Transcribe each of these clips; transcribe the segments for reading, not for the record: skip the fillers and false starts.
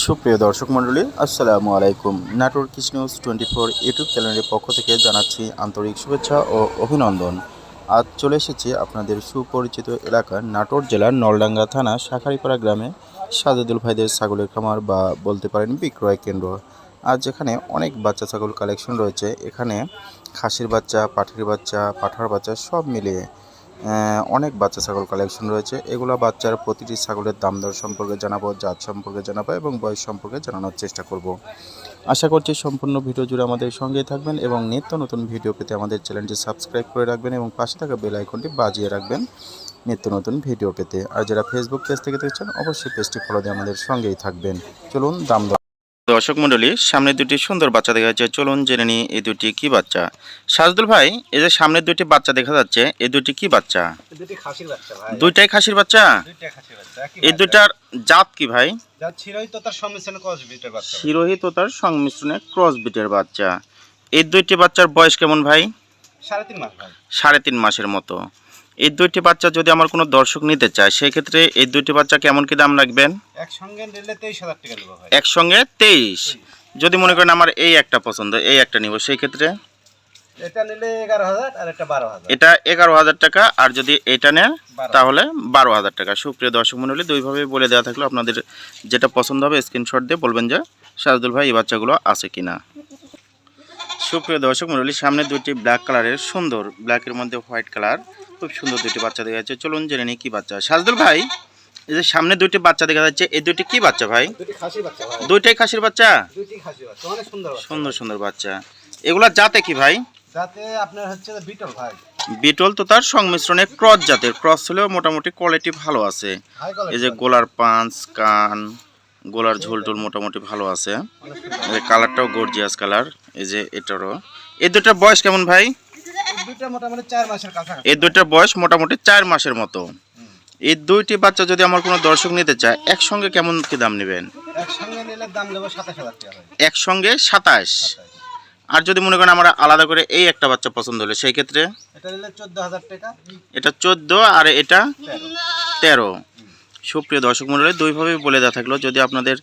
সুপ্রিয় দর্শক মণ্ডলী, আসসালামু আলাইকুম। নাটোর কিস নিউজ 24 ইউটিউব চ্যানেলের পক্ষ থেকে জানাচ্ছি আন্তরিক শুভেচ্ছা ও অভিনন্দন। আজ চলে এসেছি আপনাদের সুপরিচিত এলাকা নাটোর জেলার নলডাঙ্গা থানা শাখারিপাড়া গ্রামে সাজেদুল ভাইদের ছাগলের খামার বা বলতে পারেন বিক্রয় কেন্দ্র। আজ এখানে অনেক বাচ্চা ছাগল কালেকশন রয়েছে। এখানে খাসির বাচ্চা, পাঠির বাচ্চা, পাঠার বাচ্চা সব মিলিয়ে অনেক বাচ্চা ছাগল কালেকশন রয়েছে। এগুলো বাচ্চার প্রতিটি ছাগলের দাম দর সম্পর্কে জানাবো, জাত সম্পর্কে জানাবো এবং বয়স সম্পর্কে জানানোর চেষ্টা করব। আশা করছি সম্পূর্ণ ভিডিও জুড়ে আমাদের সঙ্গেই থাকবেন এবং নিত্য নতুন ভিডিও পেতে আমাদের চ্যানেলটি সাবস্ক্রাইব করে রাখবেন এবং পাশে থাকা বেল আইকনটি বাজিয়ে রাখবেন নিত্য নতুন ভিডিও পেতে। আর যারা ফেসবুক পেজ থেকে দেখছেন অবশ্যই পেজটি ফলো দিয়ে আমাদের সঙ্গেই থাকবেন। চলুন দাম দর। দর্শক মণ্ডলী, সামনে দুটি সুন্দর বাচ্চা দেখা যাচ্ছে, চলুন জেনে নিই এই দুটি কি বাচ্চা। সাজদুল ভাই, এই যে সামনের দুটি বাচ্চা দেখা যাচ্ছে, এই দুটি কি বাচ্চা? দুটি খাসির বাচ্চা ভাই। দুইটাই খাসির বাচ্চা? দুইটাই খাসির বাচ্চা। এই দুটার জাত কি ভাই? জাত শিরোহী তোতার সংমিশ্রণে ক্রস বিটের বাচ্চা। শিরোহী তোতার সংমিশ্রণে ক্রস বিটের বাচ্চা। এই দুইটি বাচ্চার বয়স কেমন ভাই? 3.5 মাস ভাই। 3.5 মাসের মতো। এই দুইটি বাচ্চা যদি আমার কোনো দর্শক নিতে চায়, সেই ক্ষেত্রে এই দুইটি বাচ্চা কেমন কি দাম রাখবেন? একসঙ্গে নিলে 23,000 টাকা নেব ভাই। একসঙ্গে 23। যদি মনে করেন আমার এই একটা পছন্দ, এই একটা নিব, সেই ক্ষেত্রে এটা নিলে 11,000 আর এটা 12,000। এটা 11,000 টাকা, আর যদি এটা নেন তাহলে 12,000 টাকা। সুপ্রিয় দর্শক মণ্ডলী, দুইভাবে বলে দেওয়া থাকলো, আপনাদের যেটা পছন্দ হবে স্ক্রিনশট দিয়ে বলবেন যে সাজদুল ভাই এই বাচ্চাগুলো আছে কিনা। সুপ্রিয় দর্শক মণ্ডলী, সামনে দুটি ব্ল্যাক কালারের সুন্দর, ব্ল্যাকের মধ্যে হোয়াইট কালার, খুব সুন্দর দুটি বাচ্চা দেখা যাচ্ছে। চলুন জেনে নিই কি বাচ্চা। সাজদুল ভাই, এই যে সামনে দুটি বাচ্চা দেখা যাচ্ছে, এই দুটি কি বাচ্চা ভাই? দুটি খাসির বাচ্চা ভাই। দুইটাই খাসির বাচ্চা? দুটি খাসির বাচ্চা, অনেক সুন্দর বাচ্চা। সুন্দর সুন্দর বাচ্চা। এগুলা জাতে কি ভাই? যাতে আপনার হচ্ছে বিটল ভাই। বিটল তো তার সংমিশ্রণে ক্রস জাতের, ক্রস হলেও মোটামুটি কোয়ালিটি ভালো আছে। এই যে গোলার পাঁচ, কান, গোলার ঝোলটোল মোটামুটি ভালো আছে। এই কালারটাও গর্জিয়াস কালার। এই যে এটারও। এই দুটার বয়স কেমন ভাই? দুইটা মোটামুটি 4 মাসের কাছাকাছি। এই দুইটার বয়স মোটামুটি 4 মাসের মতো। এই দুইটি বাচ্চা যদি আমার কোনো দর্শক নিতে চায়, একসঙ্গে কেমন কি দাম নেবেন? একসঙ্গে নিলে দাম দেব 27,000 টাকা ভাই। একসঙ্গে 27। আর যদি মনে করেন আমরা আলাদা করে এই একটা বাচ্চা পছন্দ হলে, সেই ক্ষেত্রে এটা নিলে 14,000 টাকা। এটা 14 আর এটা 13। সুপ্রিয় দর্শক মণ্ডলী, দুইভাবেই বলে দেওয়া থাকলো, যদি আপনাদের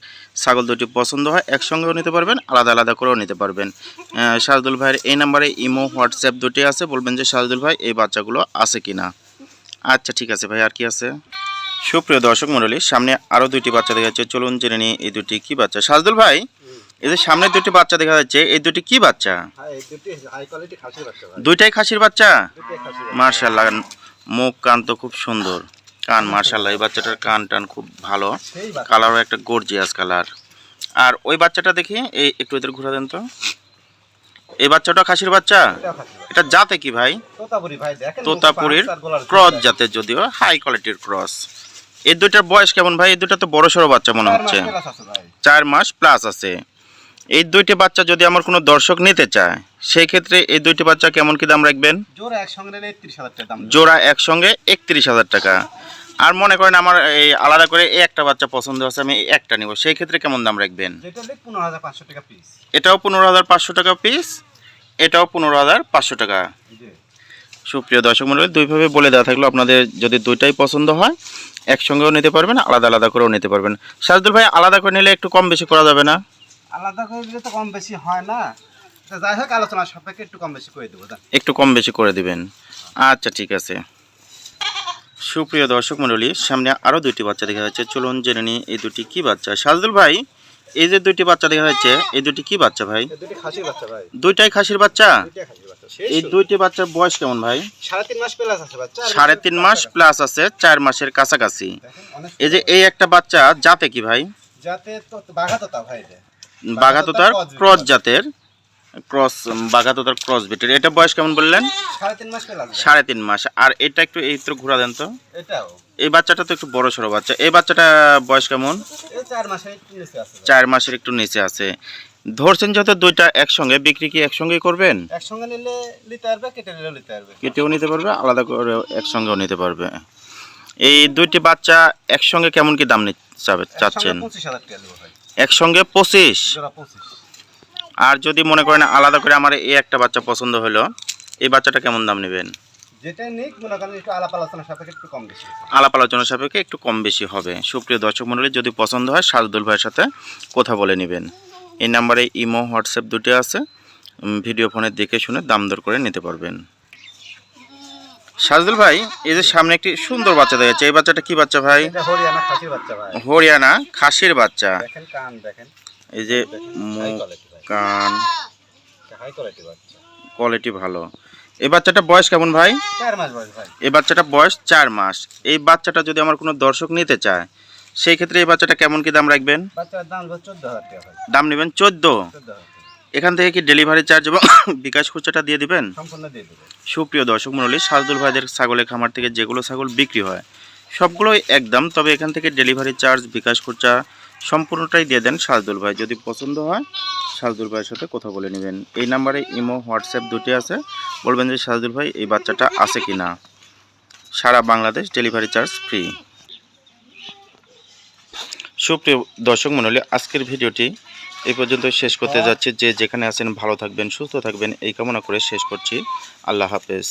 ছাগল দুটি পছন্দ হয় একসঙ্গেও নিতে পারবেন, আলাদা আলাদা করেও নিতে পারবেন। সাজদুল ভাইয়ের এই নাম্বারে ইমো, হোয়াটসঅ্যাপ দুটি আছে, বলবেন যে সাজদুল ভাই এই বাচ্চাগুলো আছে কিনা। আচ্ছা ঠিক আছে ভাই, আর কি আছে? সুপ্রিয় দর্শক মণ্ডলী, সামনে আরও দুইটি বাচ্চা দেখা যাচ্ছে, চলুন জেনে নিই এই দুটি কি বাচ্চা। সাজদুল ভাই, এই যে সামনে দুটি বাচ্চা দেখা যাচ্ছে, এই দুটি কি বাচ্চা? হ্যাঁ, এই দুটি হাই কোয়ালিটি খাসির বাচ্চা ভাই। দুইটাই খাসির বাচ্চা? দুটি খাসির বাচ্চা। মার্শাল্লাহ, মুখ কান তো খুব সুন্দর। কান মার্শাল্লাহ, এই বাচ্চাটার কান টান খুব ভালো, কালারও একটা গর্জিয়াস কালার। আর ওই বাচ্চাটা দেখি, এই একটু এদের ঘুরা দেন তো। এই বাচ্চাটা খাসির বাচ্চা? এটা জাতে কি ভাই? তোতাপুরি ভাই, দেখেন তোতাপুরির ক্রস জাতের, যদিও হাই কোয়ালিটির ক্রস। এই দুইটার বয়স কেমন ভাই? এই দুইটা তো বড় সড়ো বাচ্চা মনে হচ্ছে। 4 মাস প্লাস আছে। এই দুইটি বাচ্চা যদি আমার কোনো দর্শক নিতে চায়, সেই ক্ষেত্রে এই দুইটি বাচ্চা কেমন কি দাম রাখবেন? জোড়া একসঙ্গে নিলে 31,000 টাকা দাম। জোড়া একসঙ্গে 31,000 টাকা। আর মনে করেন আমার এই আলাদা করে এই একটা বাচ্চা পছন্দ আছে, আমি একটা নিব, সেই ক্ষেত্রে কেমন দাম রাখবেন? যেটা নিলে 15,500 টাকা পিস। এটাও 15,500 টাকা পিস, এটাও 15,500 টাকা। সুপ্রিয় দর্শক মণ্ডলী, দুইভাবে বলে দেওয়া থাকলো, আপনাদের যদি দুইটাই পছন্দ হয় একসঙ্গেও নিতে পারবেন, আলাদা আলাদা করেও নিতে পারবেন। সাজদুল ভাই, আলাদা করে নিলে একটু কম বেশি করা যাবে না? আলাদা করে দিলে তো কম বেশি হয় না, যাই হোক আলোচনা সাপেক্ষে একটু কম বেশি করে দেবো। একটু কম বেশি করে দিবেন। আচ্ছা ঠিক আছে। সুপ্রিয় দর্শক মণ্ডলী, সামনে আরও দুইটি বাচ্চা দেখা যাচ্ছে, চলুন জেনে নিই এই দুটি কি বাচ্চা। সাজদুল ভাই, এই যে দুইটি বাচ্চা দেখা যাচ্ছে, এই দুটি কি বাচ্চা ভাই? দুটি খাসির বাচ্চা ভাই। দুইটাই খাসির বাচ্চা? দুইটাই খাসির বাচ্চা। এই দুইটি বাচ্চার বয়স কেমন ভাই? 3.5 মাস প্লাস আছে বাচ্চা। 3.5 মাস প্লাস আছে, 4 মাসের কাছাকাছি। এই যে এই একটা বাচ্চা জাতে কি ভাই? যাতে তো বাঘাতোতা ভাই, এটা বাঘাতোতার ক্রস জাতের, ক্রস বাঘাতোতার ক্রস বিটের। এটা বয়স কেমন বললেন? 3.5 মাস প্লাস। 3.5 মাস। আর এটা একটু এই তো ঘোরা দেন তো। এটাও এই বাচ্চাটা তো একটু বড় সড়ো বাচ্চা। এই বাচ্চাটা বয়স কেমন? এই 4 মাসের একটু নিচে আছে। 4 মাসের একটু নিচে আছে। ধরছেন যত দুইটা একসঙ্গে, বিক্রি কি একসঙ্গেই করবেন? একসঙ্গে নিলে নিতে পারবে, কেটে নিলেও নিতে পারবে। কেটেও নিতে পারবে, আলাদা করে একসঙ্গেও নিতে পারবে। এই দুইটি বাচ্চা একসঙ্গে কেমন কি দাম চাচ্ছেন? 25,000 টাকা দেবো ভাই। একসঙ্গে 25? জোড়া 25। আর যদি মনে করেন আলাদা করে আমার এই একটা বাচ্চা পছন্দ হলো, এই বাচ্চাটা কেমন দাম নেবেন? যেটাই নিক মনে করেন একটু আলাপ আলোচনার সাপেক্ষে একটু কম বেশি আছে। আলাপ আলোচনার সাপেক্ষে একটু কম বেশি হবে। সুপ্রিয় দর্শক মণ্ডলী, যদি পছন্দ হয় সাজদুল ভাইয়ের সাথে কথা বলে নেবেন। এই নাম্বারে ইমো হোয়াটসঅ্যাপ দুটি আছে, ভিডিও ফোনে দেখে শুনে দাম দর করে নিতে পারবেন। সাজদুল ভাই, এই যে সামনে একটি সুন্দর বাচ্চা দেখা যাচ্ছে, এই বাচ্চাটা কি বাচ্চা ভাই? এটা হরিয়ানা খাসির বাচ্চা ভাই। হরিয়ানা খাসির বাচ্চা। দেখেন কান দেখেন, এই যে হাই মুখ, কোয়ালিটি ভাই, কান, হাই কোয়ালিটি বাচ্চা। কোয়ালিটি ভালো। এই বাচ্চাটা বয়স কেমন ভাই? 4 মাস বয়স ভাই। এই বাচ্চাটা বয়স 4 মাস। এই বাচ্চাটা যদি আমার কোনো দর্শক নিতে চায়, সেই ক্ষেত্রে এই বাচ্চাটা কেমন কি দাম রাখবেন? বাচ্চার দাম 14,000 টাকা ভাই। দাম নেবেন 14। 14,000 এখান থেকে কি ডেলিভারি চার্জ এবং বিকাশ খুচরাটা দিয়ে দিবেন? সম্পূর্ণ দিয়ে দেবে। সুপ্রিয় দর্শক মণ্ডলী, সাজদুল ভাইদের ছাগলের খামার থেকে যেগুলো ছাগল বিক্রি হয় সবগুলোই একদম, তবে এখান থেকে ডেলিভারি চার্জ, বিকাশ খুচরা সম্পূর্ণটাই দিয়ে দেন সাজদুল ভাই। যদি পছন্দ হয় সাজদুল ভাইয়ের সাথে কথা বলে নেবেন। এই নাম্বারে ইমো হোয়াটসঅ্যাপ দুটি আছে, বলবেন যে সাজদুল ভাই এই বাচ্চাটা আছে কি না। সারা বাংলাদেশ ডেলিভারি চার্জ ফ্রি। সুপ্রিয় দর্শক মণ্ডলী, আজকের ভিডিওটি এই পর্যন্ত শেষ করতে যাচ্ছি। যে যেখানে আছেন ভালো থাকবেন, সুস্থ থাকবেন এই কামনা করে শেষ করছি। আল্লাহ হাফেজ।